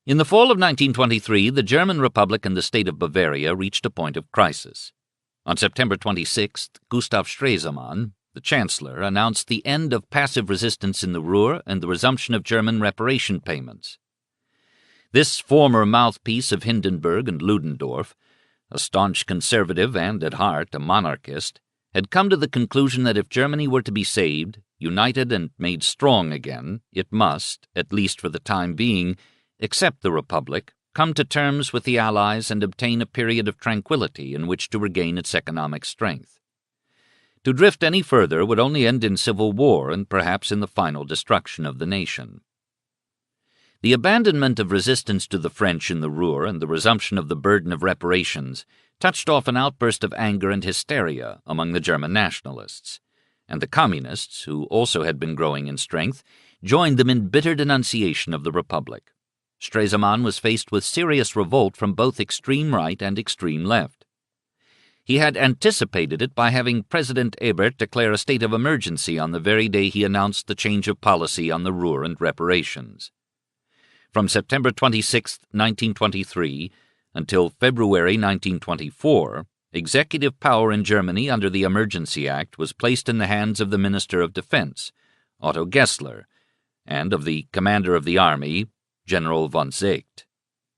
In the fall of 1923, the German Republic and the state of Bavaria reached a point of crisis. On September 26th, Gustav Stresemann, the Chancellor, announced the end of passive resistance in the Ruhr and the resumption of German reparation payments. This former mouthpiece of Hindenburg and Ludendorff, a staunch conservative and, at heart, a monarchist, had come to the conclusion that if Germany were to be saved, united and made strong again, it must, at least for the time being, accept the Republic, come to terms with the Allies, and obtain a period of tranquility in which to regain its economic strength. To drift any further would only end in civil war and perhaps in the final destruction of the nation. The abandonment of resistance to the French in the Ruhr and the resumption of the burden of reparations touched off an outburst of anger and hysteria among the German nationalists, and the Communists, who also had been growing in strength, joined them in bitter denunciation of the Republic. Stresemann was faced with serious revolt from both extreme right and extreme left. He had anticipated it by having President Ebert declare a state of emergency on the very day he announced the change of policy on the Ruhr and reparations. From September 26, 1923, until February 1924, executive power in Germany under the Emergency Act was placed in the hands of the Minister of Defense, Otto Gessler, and of the Commander of the Army, General von Seeckt.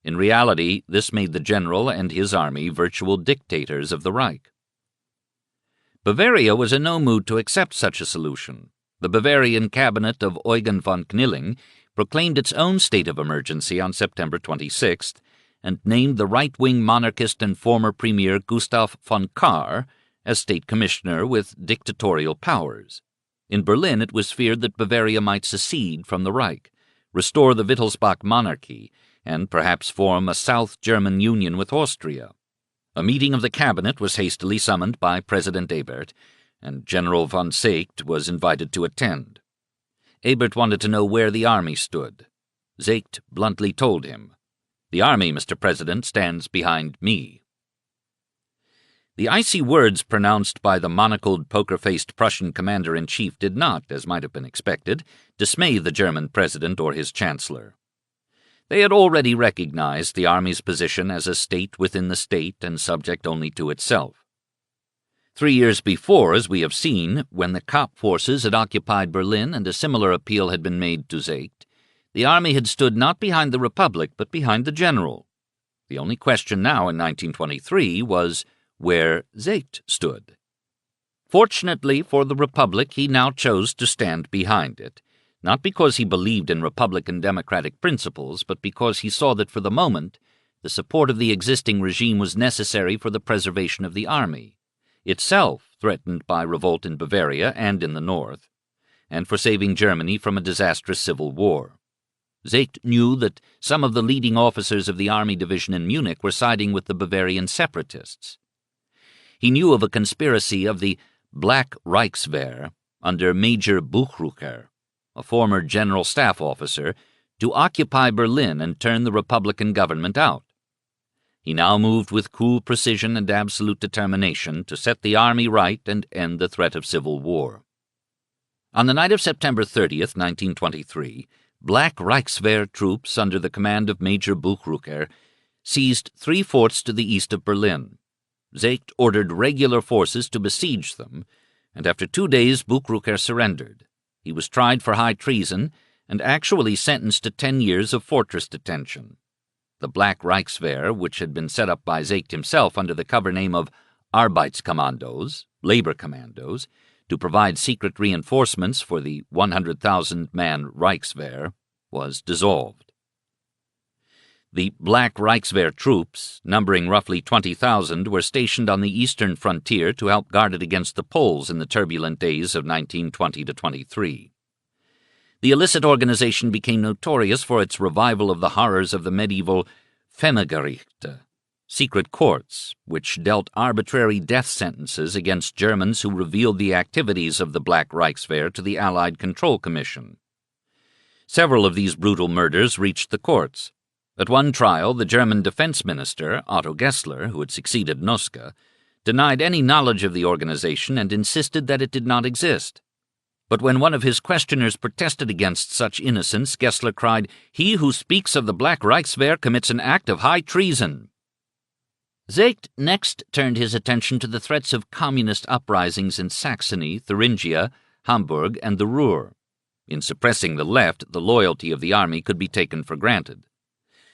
In reality, this made the general and his army virtual dictators of the Reich. Bavaria was in no mood to accept such a solution. The Bavarian cabinet of Eugen von Knilling proclaimed its own state of emergency on September 26th and named the right-wing monarchist and former premier Gustav von Kahr as state commissioner with dictatorial powers. In Berlin, it was feared that Bavaria might secede from the Reich, restore the Wittelsbach monarchy, and perhaps form a South German union with Austria. A meeting of the cabinet was hastily summoned by President Ebert, and General von Seeckt was invited to attend. Ebert wanted to know where the army stood. Seeckt bluntly told him, "The army, Mr. President, stands behind me." The icy words pronounced by the monocled, poker-faced Prussian commander-in-chief did not, as might have been expected, dismay the German president or his chancellor. They had already recognized the army's position as a state within the state and subject only to itself. 3 years before, as we have seen, when the Kapp forces had occupied Berlin and a similar appeal had been made to Seeckt, the army had stood not behind the Republic but behind the general. The only question now in 1923 was where Seeckt stood. Fortunately for the Republic, he now chose to stand behind it, not because he believed in Republican democratic principles, but because he saw that for the moment the support of the existing regime was necessary for the preservation of the army, itself threatened by revolt in Bavaria and in the north, and for saving Germany from a disastrous civil war. Seeckt knew that some of the leading officers of the army division in Munich were siding with the Bavarian separatists. He knew of a conspiracy of the Black Reichswehr under Major Buchrucker, a former general staff officer, to occupy Berlin and turn the Republican government out. He now moved with cool precision and absolute determination to set the army right and end the threat of civil war. On the night of September 30th, 1923, Black Reichswehr troops under the command of Major Buchrucker seized 3 forts to the east of Berlin. Seeckt ordered regular forces to besiege them, and after 2 days Buchrucker surrendered. He was tried for high treason and actually sentenced to 10 years of fortress detention. The Black Reichswehr, which had been set up by Seeckt himself under the cover name of Arbeitskommandos, labor commandos, to provide secret reinforcements for the 100,000-man Reichswehr, was dissolved. The Black Reichswehr troops, numbering roughly 20,000, were stationed on the eastern frontier to help guard it against the Poles in the turbulent days of 1920-23. The illicit organization became notorious for its revival of the horrors of the medieval Femmegerichte, secret courts, which dealt arbitrary death sentences against Germans who revealed the activities of the Black Reichswehr to the Allied Control Commission. Several of these brutal murders reached the courts. At one trial, the German defense minister, Otto Gessler, who had succeeded Noske, denied any knowledge of the organization and insisted that it did not exist. But when one of his questioners protested against such innocence, Gessler cried, "He who speaks of the Black Reichswehr commits an act of high treason." Seeckt next turned his attention to the threats of communist uprisings in Saxony, Thuringia, Hamburg, and the Ruhr. In suppressing the left, the loyalty of the army could be taken for granted.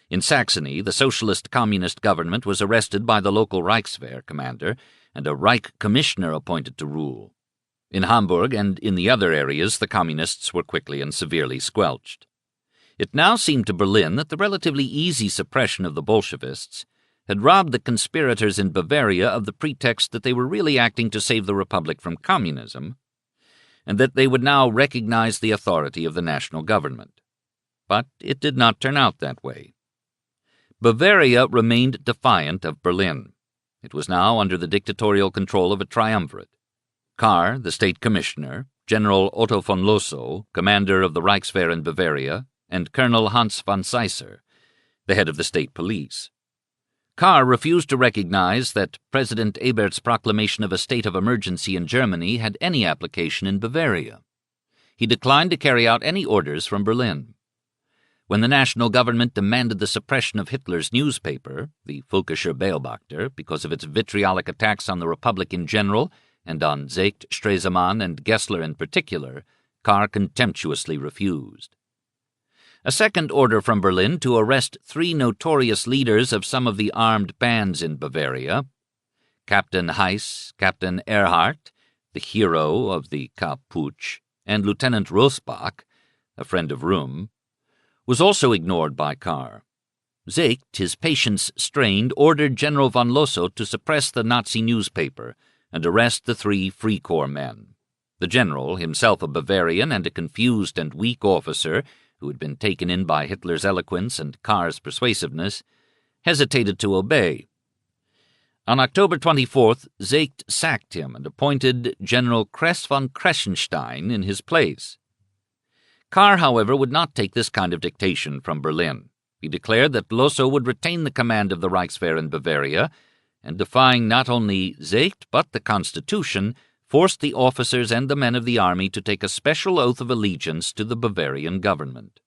In Saxony, the socialist-communist government was arrested by the local Reichswehr commander, and a Reich commissioner appointed to rule. In Hamburg and in the other areas, the communists were quickly and severely squelched. It now seemed to Berlin that the relatively easy suppression of the Bolshevists had robbed the conspirators in Bavaria of the pretext that they were really acting to save the Republic from communism, and that they would now recognize the authority of the national government. But it did not turn out that way. Bavaria remained defiant of Berlin. It was now under the dictatorial control of a triumvirate. Kahr, the state commissioner, General Otto von Lossow, commander of the Reichswehr in Bavaria, and Colonel Hans von Seisser, the head of the state police. Kahr refused to recognize that President Ebert's proclamation of a state of emergency in Germany had any application in Bavaria. He declined to carry out any orders from Berlin. When the national government demanded the suppression of Hitler's newspaper, the Völkischer Beobachter, because of its vitriolic attacks on the Republic in general and on Seeckt, Stresemann, and Gessler in particular, Kahr contemptuously refused. A second order from Berlin to arrest 3 notorious leaders of some of the armed bands in Bavaria, Captain Heiss, Captain Erhardt, the hero of the Putsch, and Lieutenant Rosbach, a friend of Röhm, was also ignored by Kahr. Seeckt, his patience strained, ordered General von Lossow to suppress the Nazi newspaper and arrest the 3 Free Corps men. The general, himself a Bavarian and a confused and weak officer, who had been taken in by Hitler's eloquence and Kahr's persuasiveness, hesitated to obey. On October 24th, Seeckt sacked him and appointed General Kress von Kressenstein in his place. Kahr, however, would not take this kind of dictation from Berlin. He declared that Lossow would retain the command of the Reichswehr in Bavaria, and defying not only Seeckt but the Constitution, forced the officers and the men of the army to take a special oath of allegiance to the Bavarian government.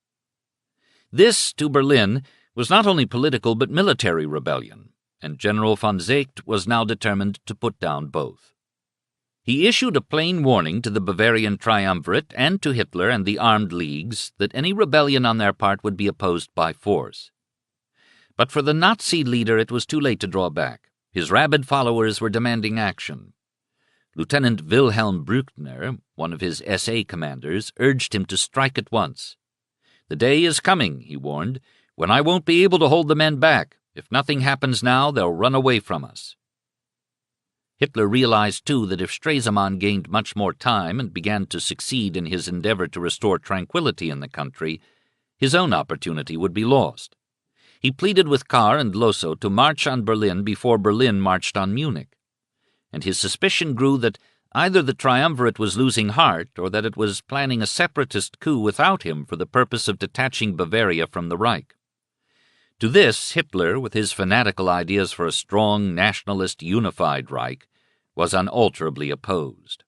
This, to Berlin, was not only political but military rebellion, and General von Seeckt was now determined to put down both. He issued a plain warning to the Bavarian triumvirate and to Hitler and the armed leagues that any rebellion on their part would be opposed by force. But for the Nazi leader it was too late to draw back. His rabid followers were demanding action. Lieutenant Wilhelm Brückner, one of his SA commanders, urged him to strike at once. "The day is coming," he warned, "when I won't be able to hold the men back. If nothing happens now, they'll run away from us." Hitler realized, too, that if Stresemann gained much more time and began to succeed in his endeavor to restore tranquility in the country, his own opportunity would be lost. He pleaded with Kahr and Lossow to march on Berlin before Berlin marched on Munich, and his suspicion grew that either the triumvirate was losing heart or that it was planning a separatist coup without him for the purpose of detaching Bavaria from the Reich. To this, Hitler, with his fanatical ideas for a strong, nationalist, unified Reich, was unalterably opposed.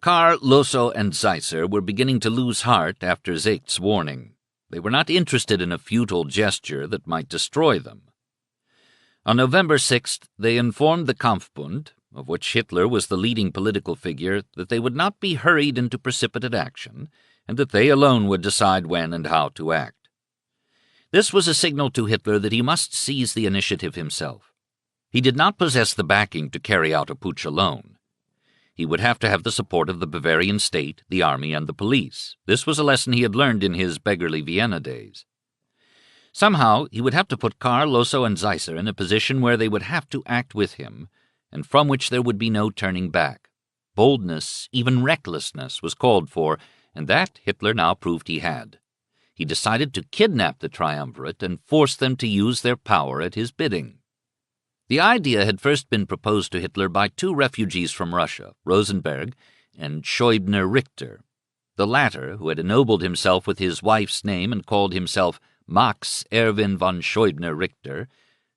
Kahr, Lossow, and Seisser were beginning to lose heart after Seeckt's warning. They were not interested in a futile gesture that might destroy them. On November 6th, they informed the Kampfbund, of which Hitler was the leading political figure, that they would not be hurried into precipitate action, and that they alone would decide when and how to act. This was a signal to Hitler that he must seize the initiative himself. He did not possess the backing to carry out a putsch alone. He would have to have the support of the Bavarian state, the army, and the police. This was a lesson he had learned in his beggarly Vienna days. Somehow, he would have to put Kahr, Lossow, and Seisser in a position where they would have to act with him, and from which there would be no turning back. Boldness, even recklessness, was called for, and that Hitler now proved he had. He decided to kidnap the triumvirate and force them to use their power at his bidding. The idea had first been proposed to Hitler by 2 refugees from Russia, Rosenberg and Scheubner Richter. The latter, who had ennobled himself with his wife's name and called himself Max Erwin von Scheubner Richter,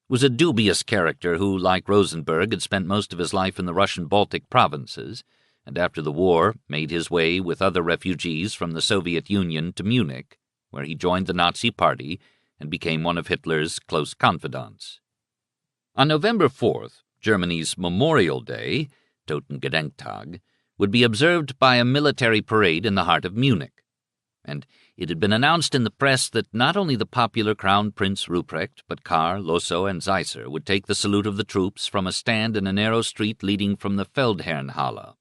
was a dubious character who, like Rosenberg, had spent most of his life in the Russian Baltic provinces, and after the war made his way with other refugees from the Soviet Union to Munich, where he joined the Nazi Party and became one of Hitler's close confidants. On November 4th, Germany's Memorial Day, Totengedenktag, would be observed by a military parade in the heart of Munich, and it had been announced in the press that not only the popular Crown Prince Ruprecht, but Kahr, Lossow, and Seisser would take the salute of the troops from a stand in a narrow street leading from the Feldherrnhalle.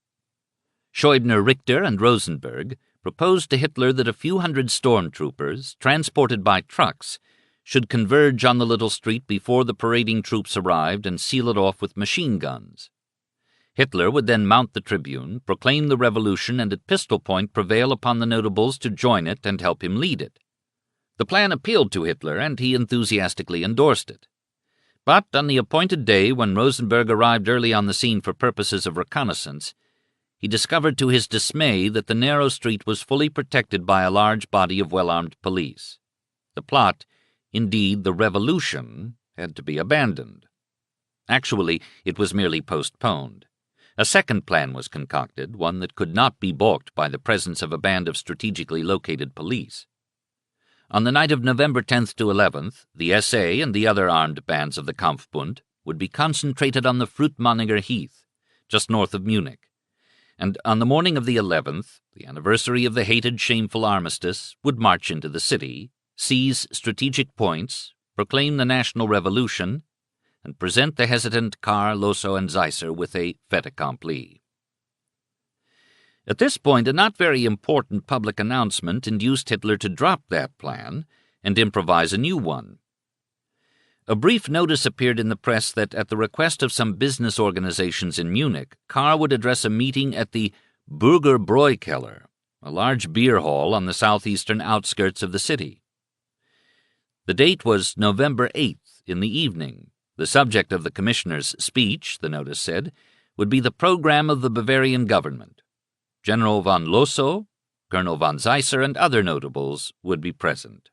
Scheubner, Richter, and Rosenberg proposed to Hitler that a few hundred stormtroopers, transported by trucks, should converge on the little street before the parading troops arrived and seal it off with machine guns. Hitler would then mount the tribune, proclaim the revolution, and at pistol point prevail upon the notables to join it and help him lead it. The plan appealed to Hitler, and he enthusiastically endorsed it. But on the appointed day, when Rosenberg arrived early on the scene for purposes of reconnaissance, he discovered to his dismay that the narrow street was fully protected by a large body of well-armed police. The plot, indeed the revolution, had to be abandoned. Actually, it was merely postponed. A second plan was concocted, one that could not be balked by the presence of a band of strategically located police. On the night of November 10th to 11th, the SA and the other armed bands of the Kampfbund would be concentrated on the Fruitmanninger Heath, just north of Munich, and on the morning of the 11th, the anniversary of the hated, shameful armistice, would march into the city, seize strategic points, proclaim the national revolution, and present the hesitant Kahr, Lossow, and Seisser with a fait accompli. At this point, a not very important public announcement induced Hitler to drop that plan and improvise a new one. A brief notice appeared in the press that, at the request of some business organizations in Munich, Kahr would address a meeting at the Bürgerbräukeller, a large beer hall on the southeastern outskirts of the city. The date was November 8th in the evening. The subject of the commissioner's speech, the notice said, would be the program of the Bavarian government. General von Lossow, Colonel von Seisser, and other notables would be present.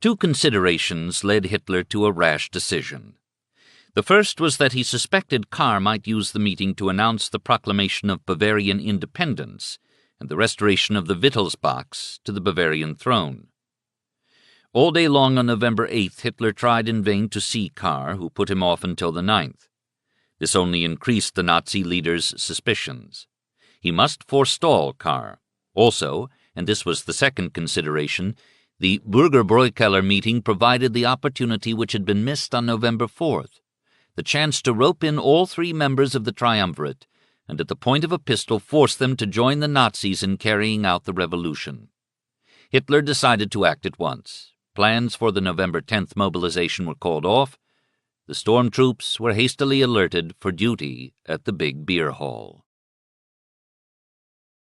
Two considerations led Hitler to a rash decision. The first was that he suspected Kahr might use the meeting to announce the proclamation of Bavarian independence and the restoration of the Wittelsbachs to the Bavarian throne. All day long on November 8th, Hitler tried in vain to see Kahr, who put him off until the 9th. This only increased the Nazi leader's suspicions. He must forestall Kahr. Also, and this was the second consideration, the Bürgerbräukeller meeting provided the opportunity which had been missed on November 4th, the chance to rope in all three members of the triumvirate and at the point of a pistol force them to join the Nazis in carrying out the revolution. Hitler decided to act at once. Plans for the November 10th mobilization were called off. The storm troops were hastily alerted for duty at the big beer hall.